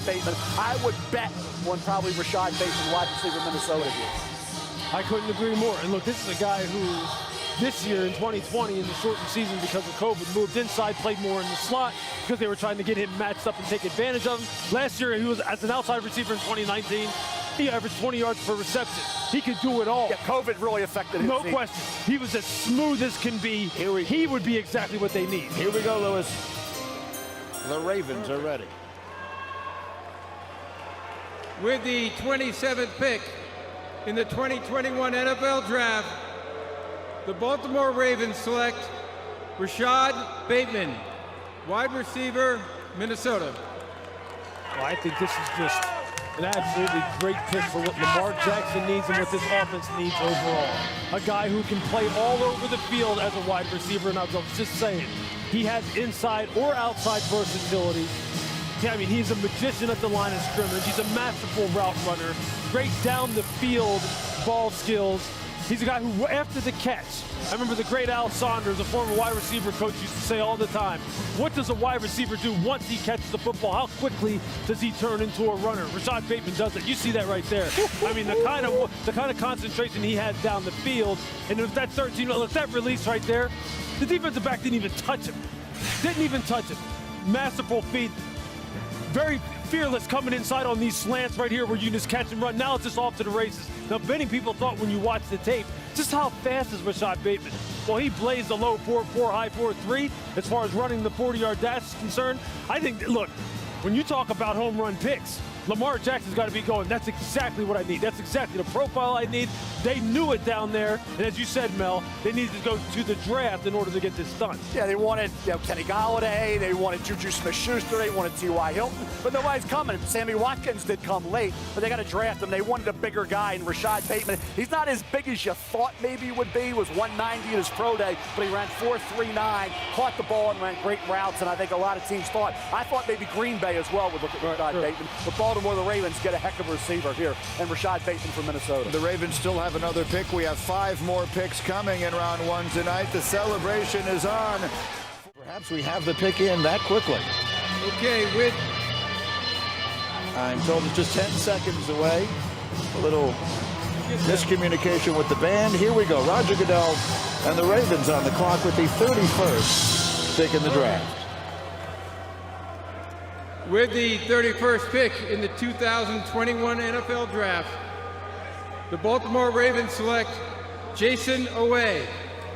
Rashad Bateman. I would bet on probably Rashad Bateman, wide receiver, Minnesota. I couldn't agree more. And look, this is a guy who this year in 2020 in the shortened season because of COVID moved inside, played more in the slot because they were trying to get him matched up and take advantage of him. Last year he was as an outside receiver in 2019. He averaged 20 yards per reception. He could do it all. Yeah, COVID really affected him. No question. He was as smooth as can be. He would be exactly what they need. Here we go, Lewis. The Ravens are ready. With the 27th pick in the 2021 NFL Draft, the Baltimore Ravens select Rashad Bateman, wide receiver, Minnesota. Well, I think this is just an absolutely great pick for what Lamar Jackson needs and what this offense needs overall. A guy who can play all over the field as a wide receiver, and I was just saying, he has inside or outside versatility. Yeah, I mean, he's a magician at the line of scrimmage. He's a masterful route runner, great down the field ball skills. He's a guy who, after the catch, I remember the great Al Saunders, a former wide receiver coach, used to say all the time, what does a wide receiver do once he catches the football? How quickly does he turn into a runner? Rashad Bateman does it. You see that right there. I mean, the kind of concentration he has down the field, and if that 13, look, that release right there, the defensive back didn't even touch him. Didn't even touch him. Masterful feet. Very fearless coming inside on these slants right here where you just catch and run. Now it's just off to the races. Now, many people thought when you watch the tape, just how fast is Rashad Bateman? Well, he blazed the low 4.4, high 4.3 as far as running the 40-yard dash is concerned. I think, look, when you talk about home run picks, Lamar Jackson's got to be going, that's exactly what I need. That's exactly the profile I need. They knew it down there. And as you said, Mel, they needed to go to the draft in order to get this done. Yeah, they wanted Kenny Golladay. They wanted Juju Smith-Schuster. They wanted T.Y. Hilton. But nobody's coming. Sammy Watkins did come late, but they got to draft him. They wanted a bigger guy, and Rashad Bateman, he's not as big as you thought maybe he would be. He was 190 in his pro day, but he ran 4.39, caught the ball and ran great routes, and I think a lot of teams thought, I thought maybe Green Bay as well would look at Rashad Bateman. But Baltimore, the Ravens get a heck of a receiver here, and Rashad Bateman from Minnesota. The Ravens still have another pick. We have 5 more picks coming in round 1 tonight. The celebration is on. Perhaps we have the pick in that quickly. Okay, with... I'm told it's just 10 seconds away. A little miscommunication with the band. Here we go. Roger Goodell and the Ravens on the clock with the 31st pick in the draft. With the 31st pick in the 2021 NFL Draft, the Baltimore Ravens select Jason Oweh,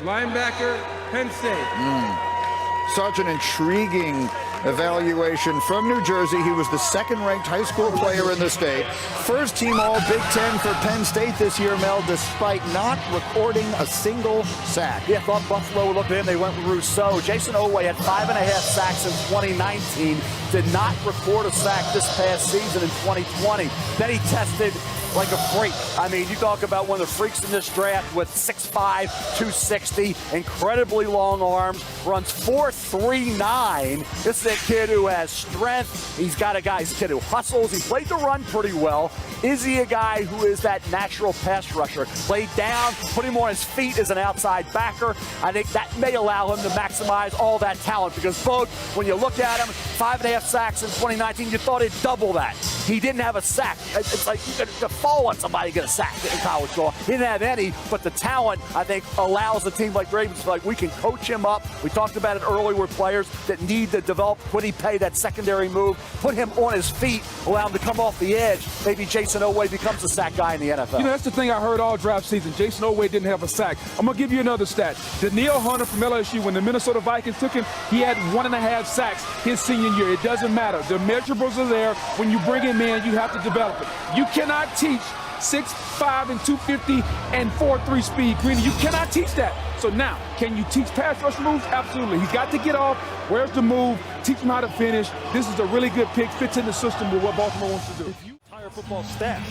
linebacker, Penn State. Such an intriguing evaluation from New Jersey. He was the second-ranked high school player in the state. First team all Big Ten for Penn State this year, Mel, despite not recording a single sack. Yeah, thought Buffalo would look at him. They went with Rousseau. Jason Oweh had 5.5 sacks in 2019. Did not record a sack this past season in 2020. Then he tested like a freak. I mean, you talk about one of the freaks in this draft with 6'5", 260, incredibly long arms, runs 4.39. This is a kid who has strength. He's got a kid who hustles. He played the run pretty well. Is he a guy who is that natural pass rusher? Played down, put him on his feet as an outside backer. I think that may allow him to maximize all that talent because both, when you look at him, 5.5 sacks in 2019, you thought he'd double that. He didn't have a sack. It's like you could fall on somebody to get a sack in college ball. He didn't have any, but the talent, I think, allows a team like Ravens to like, we can coach him up. We talked about it earlier with players that need to develop Quiddy Pay, that secondary move, put him on his feet, allow him to come off the edge. Maybe Jason Oweh becomes a sack guy in the NFL. You know, that's the thing I heard all draft season. Jason Oweh didn't have a sack. I'm going to give you another stat. Danielle Hunter from LSU, when the Minnesota Vikings took him, he had 1.5 sacks his senior year. It doesn't matter. The measurables are there. When you bring him in, you have to develop it. You cannot teach 6'5" and 250 and 4.3 speed, Greeny. You cannot teach that. So now, can you teach pass rush moves? Absolutely. He's got to get off. Where's the move? Teach him how to finish. This is a really good pick. Fits in the system with what Baltimore wants to do. If you hire football staff,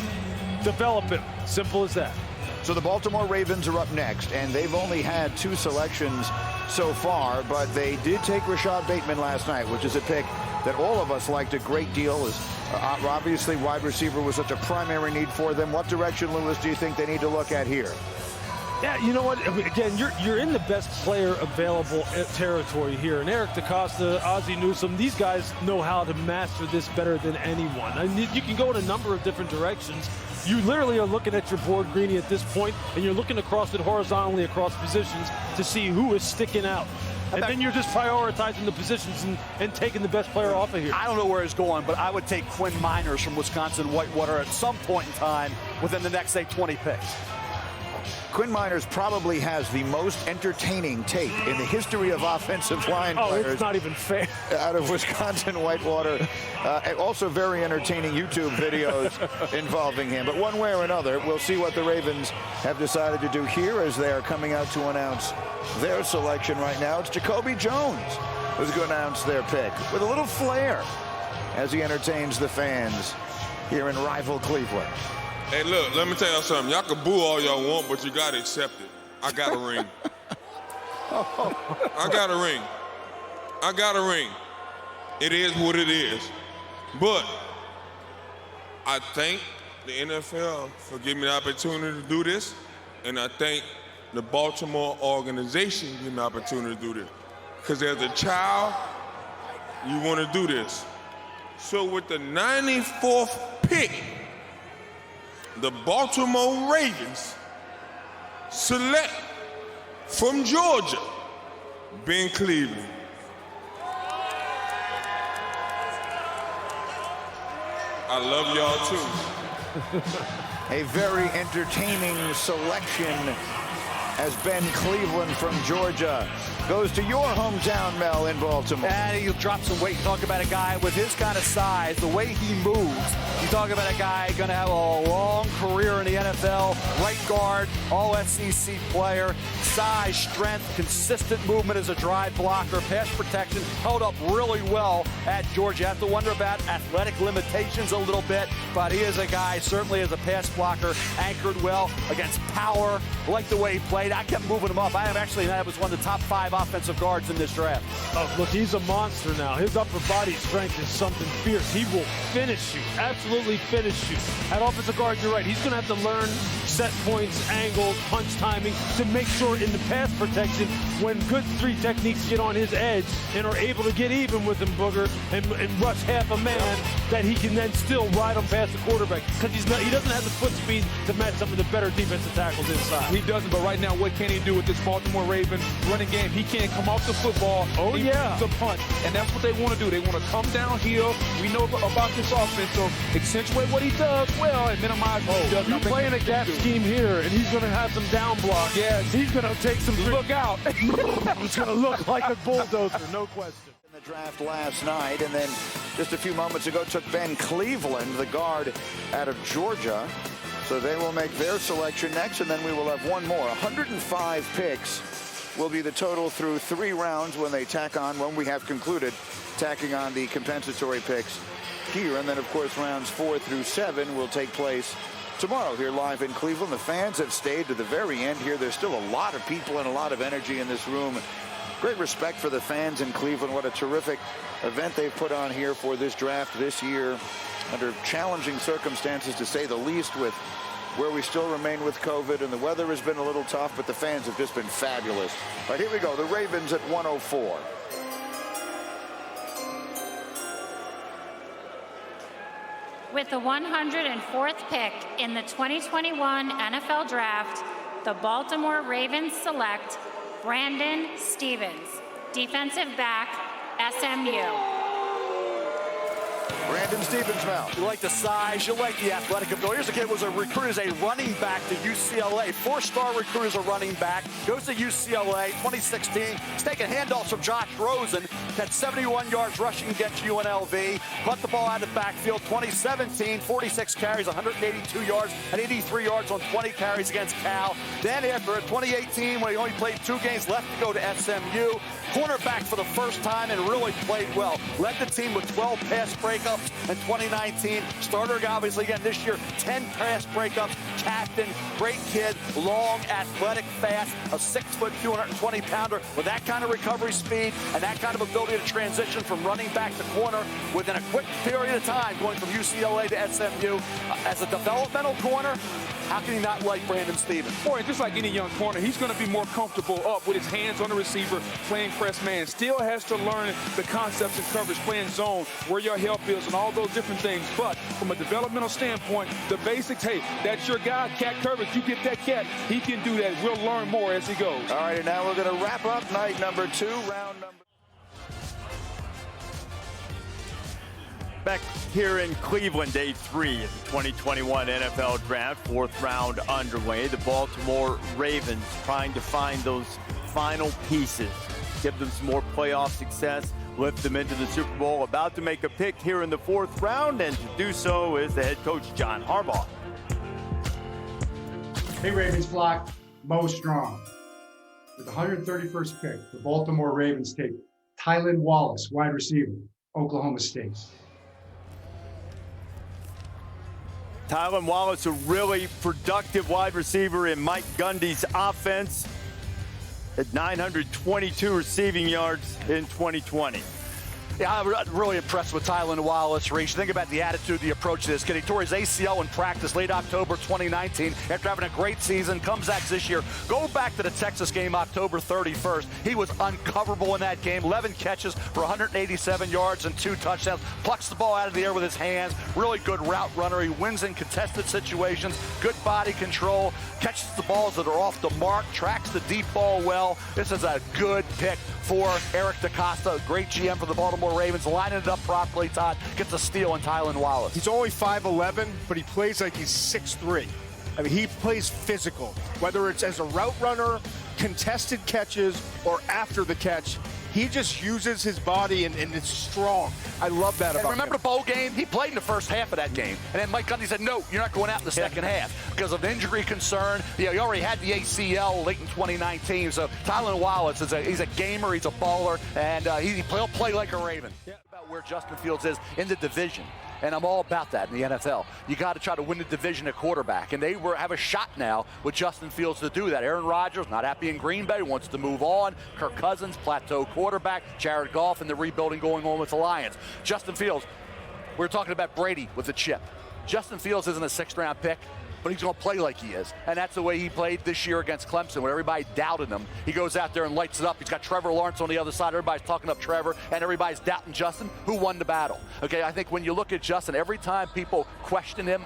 develop him. Simple as that. So the Baltimore Ravens are up next, and they've only had 2 selections so far, but they did take Rashad Bateman last night, which is a pick that all of us liked a great deal. As obviously wide receiver was such a primary need for them. What direction, Lewis, do you think they need to look at here? Yeah, you know what? Again, you're in the best player available territory here. And Eric DaCosta, Ozzie Newsome, these guys know how to master this better than anyone. I mean, you can go in a number of different directions. You literally are looking at your board, Greeny, at this point, and you're looking across it horizontally across positions to see who is sticking out. And then you're just prioritizing the positions and taking the best player off of here. I don't know where he's going, but I would take Quinn Miners from Wisconsin-Whitewater at some point in time within the next, say, 20 picks. Quinn Miners probably has the most entertaining tape in the history of offensive line players. It's not even fair. Out of Wisconsin-Whitewater. Also very entertaining YouTube videos involving him. But one way or another, we'll see what the Ravens have decided to do here as they are coming out to announce their selection right now. It's Jacoby Jones who's going to announce their pick with a little flair as he entertains the fans here in rival Cleveland. Hey, look, let me tell y'all something. Y'all can boo all y'all want, but you got to accept it. I got a ring. I got a ring. I got a ring. It is what it is. But I thank the NFL for giving me the opportunity to do this, and I thank the Baltimore organization for giving me the opportunity to do this. Because as a child, you want to do this. So with the 94th pick, the Baltimore Ravens select from Georgia, Ben Cleveland. I love y'all too. A very entertaining selection as Ben Cleveland from Georgia goes to your hometown, Mel, in Baltimore. And he'll drop some weight. You talk about a guy with his kind of size, the way he moves. You talk about a guy going to have a long career in the NFL, right guard, all SEC player, size, strength, consistent movement as a drive blocker, pass protection, held up really well at Georgia. You have to wonder about athletic limitations a little bit, but he is a guy, certainly as a pass blocker, anchored well against power. Like the way he played. I kept moving him up. I was one of the top 5 offensive guards in this draft. Oh, look, he's a monster now. His upper body strength is something fierce. He will finish you, absolutely finish you. At offensive guard, you're right. He's going to have to learn set points, angles, punch timing to make sure in the pass protection, when good 3 techniques get on his edge and are able to get even with him, Booger, and rush half a man, that he can then still ride him past the quarterback. Because he doesn't have the foot speed to match some of the better defensive tackles inside. He doesn't, but right now, what can he do with this Baltimore Ravens running game? He can't come off the football. Oh, he yeah. needs a punt, and that's what they want to do. They want to come downhill. We know about this offense, so accentuate what he does well and minimize what he does. You're playing a gap scheme here, and he's going to have some down blocks. Yes. He's going to take some. Look out. It's going to look like a bulldozer, no question. In the draft last night, and then just a few moments ago took Ben Cleveland, the guard out of Georgia. So they will make their selection next, and then we will have one more. 105 picks will be the total through 3 rounds when we have concluded tacking on the compensatory picks here. And then, of course, rounds 4 through 7 will take place tomorrow here live in Cleveland. The fans have stayed to the very end here. There's still a lot of people and a lot of energy in this room. Great respect for the fans in Cleveland. What a terrific event they've put on here for this draft this year, under challenging circumstances, to say the least, with where we still remain with COVID, and the weather has been a little tough, but the fans have just been fabulous. All right, here we go. The Ravens at 104. With the 104th pick in the 2021 NFL Draft, the Baltimore Ravens select Brandon Stephens, defensive back, SMU. Brandon Stephens now. You like the size, you like the athletic ability. Here's a kid who was a recruit as a running back to UCLA. 4-star recruit as a running back. Goes to UCLA, 2016. He's taking handoffs from Josh Rosen. Had 71 yards rushing against UNLV. Caught the ball out of the backfield. 2017, 46 carries, 182 yards, and 83 yards on 20 carries against Cal. Then after 2018, when he only played 2 games left to go to SMU, cornerback for the first time and really played well. Led the team with 12 pass breakups, in 2019. Starter guy, obviously, again this year, 10 pass breakups, captain, great kid, long, athletic, fast, a 6', 220-pounder with that kind of recovery speed and that kind of ability to transition from running back to corner within a quick period of time, going from UCLA to SMU. As a developmental corner, how can you not like Brandon Stevens? Boy, just like any young corner, he's going to be more comfortable up with his hands on the receiver, playing press man. Still has to learn the concepts and coverage, playing zone, where your help is, and all those different things. But from a developmental standpoint, the basics, hey, that's your guy, cat coverage. You get that cat, he can do that. We'll learn more as he goes. All right, and now we're going to wrap up night number 2, round number. Back here in Cleveland, day 3 of the 2021 NFL Draft, 4th round underway. The Baltimore Ravens trying to find those final pieces, give them some more playoff success, lift them into the Super Bowl. About to make a pick here in the 4th round, and to do so is the head coach, John Harbaugh. Hey Ravens flock, Mo Strong. With the 131st pick, the Baltimore Ravens take Tylan Wallace, wide receiver, Oklahoma State. Tylan Wallace, a really productive wide receiver in Mike Gundy's offense, at 922 receiving yards in 2020. Yeah, I'm really impressed with Tylan Wallace, Reach. Think about the attitude, the approach to this kid. He tore his ACL in practice late October 2019 after having a great season. Comes back this year. Go back to the Texas game October 31st. He was uncoverable in that game. 11 catches for 187 yards and 2 touchdowns. Plucks the ball out of the air with his hands. Really good route runner. He wins in contested situations. Good body control. Catches the balls that are off the mark. Tracks the deep ball well. This is a good pick for Eric DeCosta, great GM for the Baltimore Ravens, lining it up properly. Todd gets a steal on Tylan Wallace. He's only 5'11", but he plays like he's 6'3". I mean, he plays physical, whether it's as a route runner, contested catches, or after the catch. He just uses his body, and it's strong. I love that about him. Remember the bowl game? He played in the first half of that game. And then Mike Gundy said, no, you're not going out in the second half because of injury concern. You know, he already had the ACL late in 2019. So Tylan Wallace, he's a gamer, he's a baller, and he'll play like a Raven. Yeah. About where Justin Fields is in the division. And I'm all about that in the NFL. You got to try to win the division at quarterback. And they have a shot now with Justin Fields to do that. Aaron Rodgers, not happy in Green Bay, wants to move on. Kirk Cousins, plateau quarterback. Jared Goff, and the rebuilding going on with the Lions. Justin Fields, we're talking about Brady with the chip. Justin Fields isn't a 6th-round pick, but he's going to play like he is. And that's the way he played this year against Clemson, where everybody doubted him. He goes out there and lights it up. He's got Trevor Lawrence on the other side. Everybody's talking up Trevor, and everybody's doubting Justin. Who won the battle? Okay, I think when you look at Justin, every time people question him,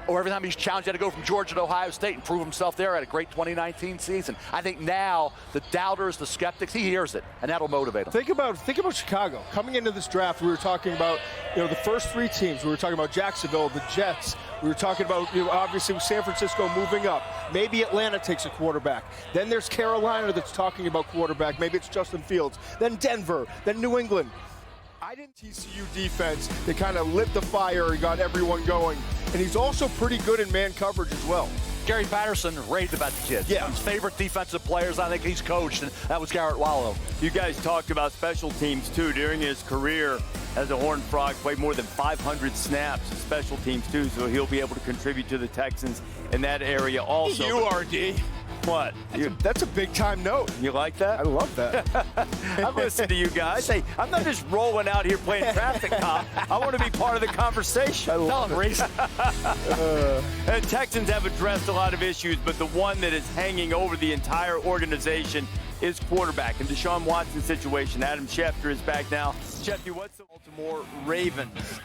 or every time he's challenged, he had to go from Georgia to Ohio State and prove himself there at a great 2019 season. I think now the doubters, the skeptics, he hears it, and that'll motivate him. Think about Chicago. Coming into this draft, we were talking about, the first 3 teams. We were talking about Jacksonville, the Jets. We were talking about, obviously San Francisco moving up. Maybe Atlanta takes a quarterback. Then there's Carolina that's talking about quarterback. Maybe it's Justin Fields. Then Denver. Then New England. I didn't TCU defense that kind of lit the fire and got everyone going. And he's also pretty good in man coverage as well. Gary Patterson raved about the kid. Yeah. His favorite defensive players I think he's coached, and that was Garrett Wallow. You guys talked about special teams, too. During his career as a Horned Frog, played more than 500 snaps of special teams, too, so he'll be able to contribute to the Texans in that area also. You are, D. What? That's a big-time note. You like that? I love that. I listen to you guys. Hey, I'm not just rolling out here playing traffic cop. I want to be part of the conversation. I love it. And Texans have addressed a lot of issues, but the one that is hanging over the entire organization is quarterback. In Deshaun Watson's situation, Adam Schefter is back now. Schefter, what's the Baltimore Ravens?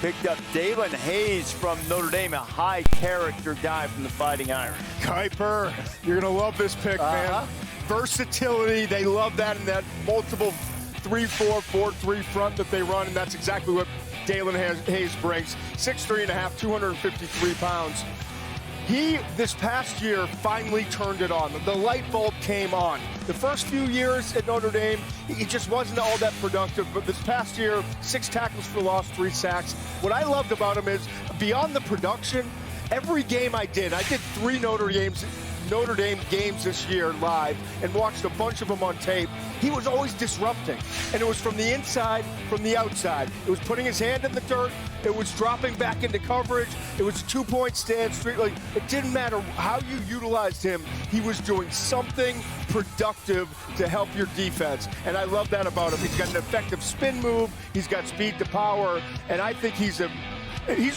Picked up Daylon Hayes from Notre Dame, a high-character guy from the Fighting Irish. Kuiper, you're going to love this pick, man. Versatility, they love that in that multiple 3-4, 4-3 front that they run, and that's exactly what Daylon Hayes brings. 6'3.5", 253 pounds. He, this past year, finally turned it on. The light bulb came on. The first few years at Notre Dame, he just wasn't all that productive, but this past year, 6 tackles for loss, 3 sacks. What I loved about him is, beyond the production, every game I did 3 Notre Notre Dame games this year live and watched a bunch of them on tape, he was always disrupting. And it was from the inside, from the outside. It was putting his hand in the dirt. It was dropping back into coverage. It was a two-point stand straight. Like, it didn't matter how you utilized him. He was doing something productive to help your defense. And I love that about him. He's got an effective spin move. He's got speed to power. And I think he's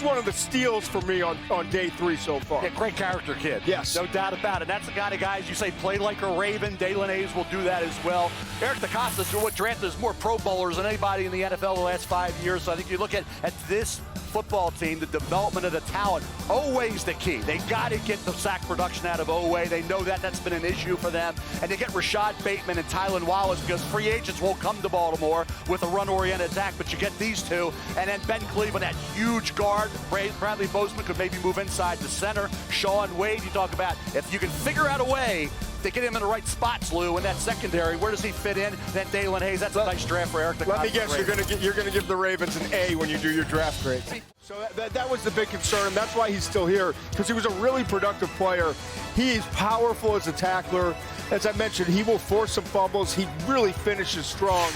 one of the steals for me on day 3 so far. Yeah, great character kid. Yes. No doubt about it. That's the kind of guys you say play like a Raven. Tylan Hayes will do that as well. Eric DeCosta's what drafted more Pro Bowlers than anybody in the NFL the last 5 years. So I think you look at this football team, the development of the talent, Oweh's the key. They got to get the sack production out of Oweh. They know that that's been an issue for them. And they get Rashad Bateman and Tylan Wallace because free agents won't come to Baltimore with a run-oriented attack, but you get these two. And then Ben Cleveland, that huge guard. Bradley Bozeman could maybe move inside the center. Sean Wade, you talk about if you can figure out a way to get him in the right spots, Lou, in that secondary. Where does he fit in? Then Tylan Hayes. That's a nice draft for Eric. Let me guess, you're gonna give the Ravens an A when you do your draft grade. So that was the big concern, and that's why he's still here, because he was a really productive player. He's powerful as a tackler. As I mentioned, he will force some fumbles. He really finishes strong.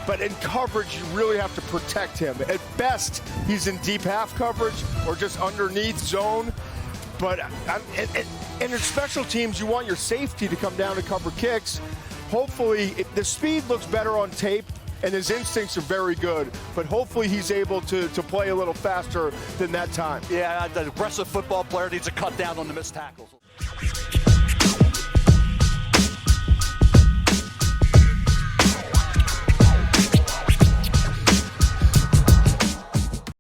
But in coverage, you really have to protect him. At best, he's in deep half coverage or just underneath zone. But in special teams, you want your safety to come down and cover kicks. Hopefully, the speed looks better on tape, and his instincts are very good. But hopefully, he's able to play a little faster than that time. Yeah, the aggressive football player needs to cut down on the missed tackles.